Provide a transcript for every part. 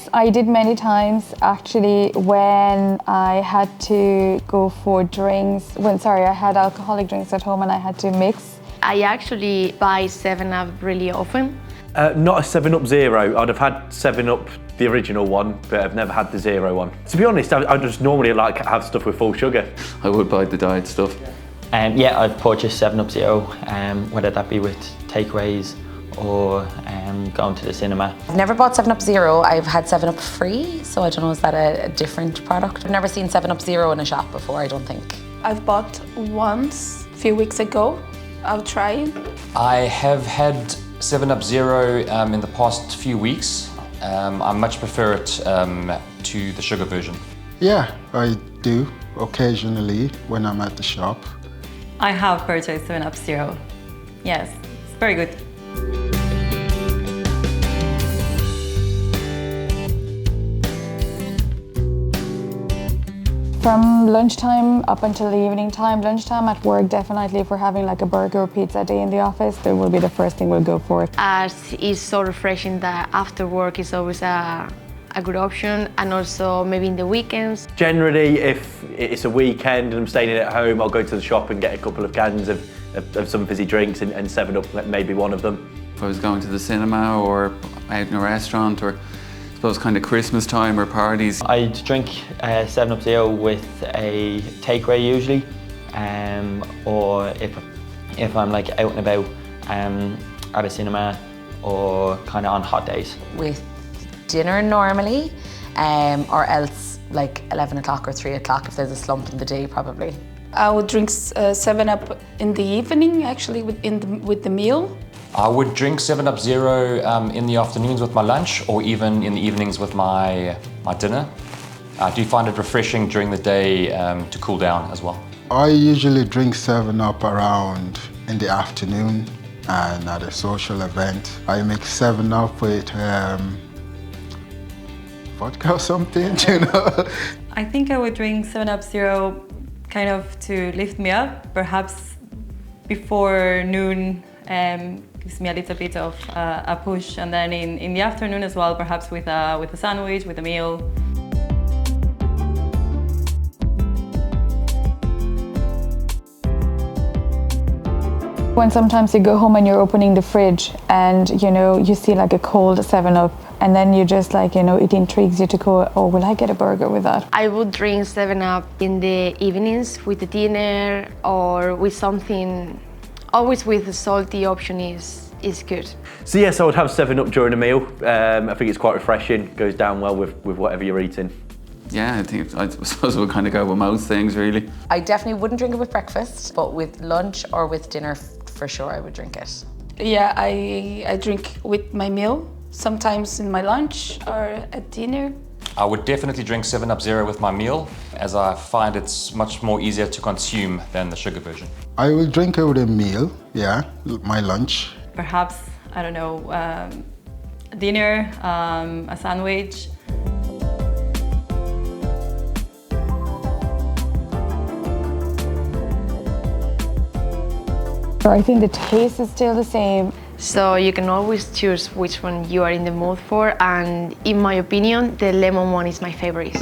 Yes, I did many times actually when I had to go for drinks. I had alcoholic drinks at home and I had to mix. I actually buy 7-Up really often. Not a 7-Up Zero. I'd have had 7-Up, the original one, but I've never had the Zero one. To be honest, I just normally like have stuff with full sugar. I would buy the diet stuff. Yeah, I've purchased 7-Up Zero, whether that be with takeaways or going to the cinema. I've never bought 7-Up Zero. I've had 7-Up Free, so I don't know, is that a different product? I've never seen 7-Up Zero in a shop before, I don't think. I've bought once a few weeks ago. I'll try it. I have had 7-Up Zero in the past few weeks. I much prefer it to the sugar version. Yeah, I do occasionally when I'm at the shop. I have purchased 7-Up Zero. Yes, it's very good. From lunchtime up until the evening time, lunchtime at work, definitely if we're having like a burger or pizza day in the office, that will be the first thing we'll go for. As it's so refreshing that after work is always a good option, and also maybe in the weekends. Generally, if it's a weekend and I'm staying in at home, I'll go to the shop and get a couple of cans of some fizzy drinks and 7-Up, maybe one of them. If I was going to the cinema or out in a restaurant or I suppose kind of Christmas time or parties. I'd drink 7-Up Zero with a takeaway usually, or if I'm like out and about at a cinema or kind of on hot days. With dinner normally, or else like 11 o'clock or 3 o'clock if there's a slump in the day probably. I would drink 7-Up in the evening, actually, with the meal. I would drink 7-Up Zero in the afternoons with my lunch or even in the evenings with my dinner. I do find it refreshing during the day to cool down as well. I usually drink 7-Up around in the afternoon and at a social event. I mix 7-Up with vodka or something, you know. I think I would drink 7-Up Zero kind of to lift me up, perhaps before noon. Gives me a little bit of a push, and then in the afternoon as well, perhaps with a sandwich, with a meal. When sometimes you go home and you're opening the fridge and you see like a cold 7-Up, and then you just like, it intrigues you to go, oh, will I get a burger with that? I would drink 7-Up in the evenings with the dinner or with something. Always with a salty option is good. So yes, I would have 7-Up during a meal. I think it's quite refreshing, goes down well with whatever you're eating. Yeah, I suppose we'll kind of go with most things really. I definitely wouldn't drink it with breakfast, but with lunch or with dinner for sure I would drink it. Yeah, I drink with my meal, sometimes in my lunch or at dinner. I would definitely drink 7-Up Zero with my meal, as I find it's much more easier to consume than the sugar version. I will drink it with a meal, yeah, my lunch. Perhaps, I don't know, dinner, a sandwich. I think the taste is still the same. So you can always choose which one you are in the mood for, and in my opinion, the lemon one is my favorite.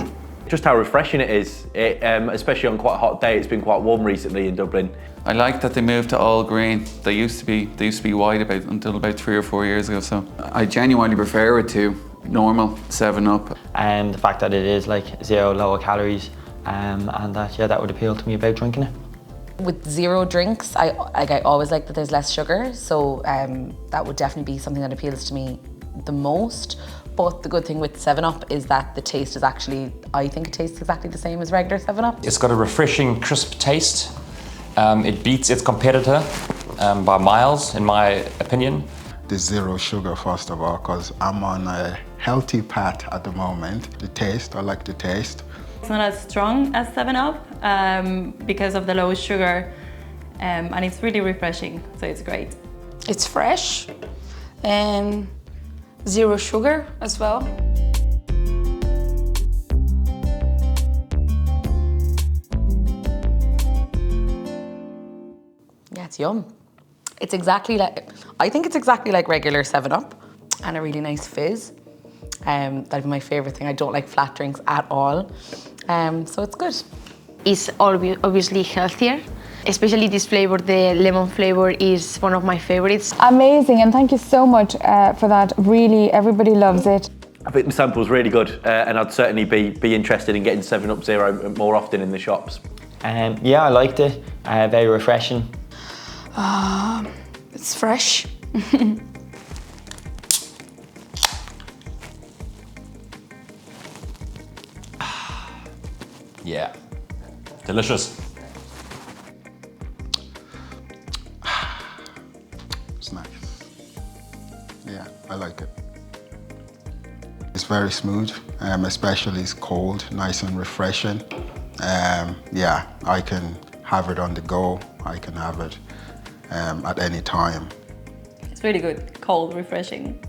Just how refreshing it is, especially on quite a hot day. It's been quite warm recently in Dublin. I like that they moved to all green. They used to be white until about 3 or 4 years ago. So I genuinely prefer it to normal 7-Up. And the fact that it is like zero, lower calories, and that would appeal to me about drinking it. With zero drinks, I always like that there's less sugar, so that would definitely be something that appeals to me the most. But the good thing with 7-Up is that the taste is actually, I think it tastes exactly the same as regular 7-Up. It's got a refreshing, crisp taste. It beats its competitor by miles, in my opinion. The zero sugar, first of all, because I'm on a healthy path at the moment. The taste, I like the taste. It's not as strong as 7-Up because of the low sugar, and it's really refreshing, so it's great. It's fresh and zero sugar as well. Yeah, it's yum. It's exactly like, I think it's exactly like regular 7-Up, and a really nice fizz. That'd be my favourite thing. I don't like flat drinks at all. So it's good. It's obviously healthier. Especially this flavor, the lemon flavor, is one of my favorites. Amazing, and thank you so much for that. Really, everybody loves it. I think the sample's really good, and I'd certainly be interested in getting 7-Up Zero more often in the shops. Yeah, I liked it. Very refreshing. It's fresh. Yeah. Delicious. It's nice. Yeah, I like it. It's very smooth, especially it's cold, nice and refreshing. Yeah, I can have it on the go. I can have it at any time. It's really good, cold, refreshing.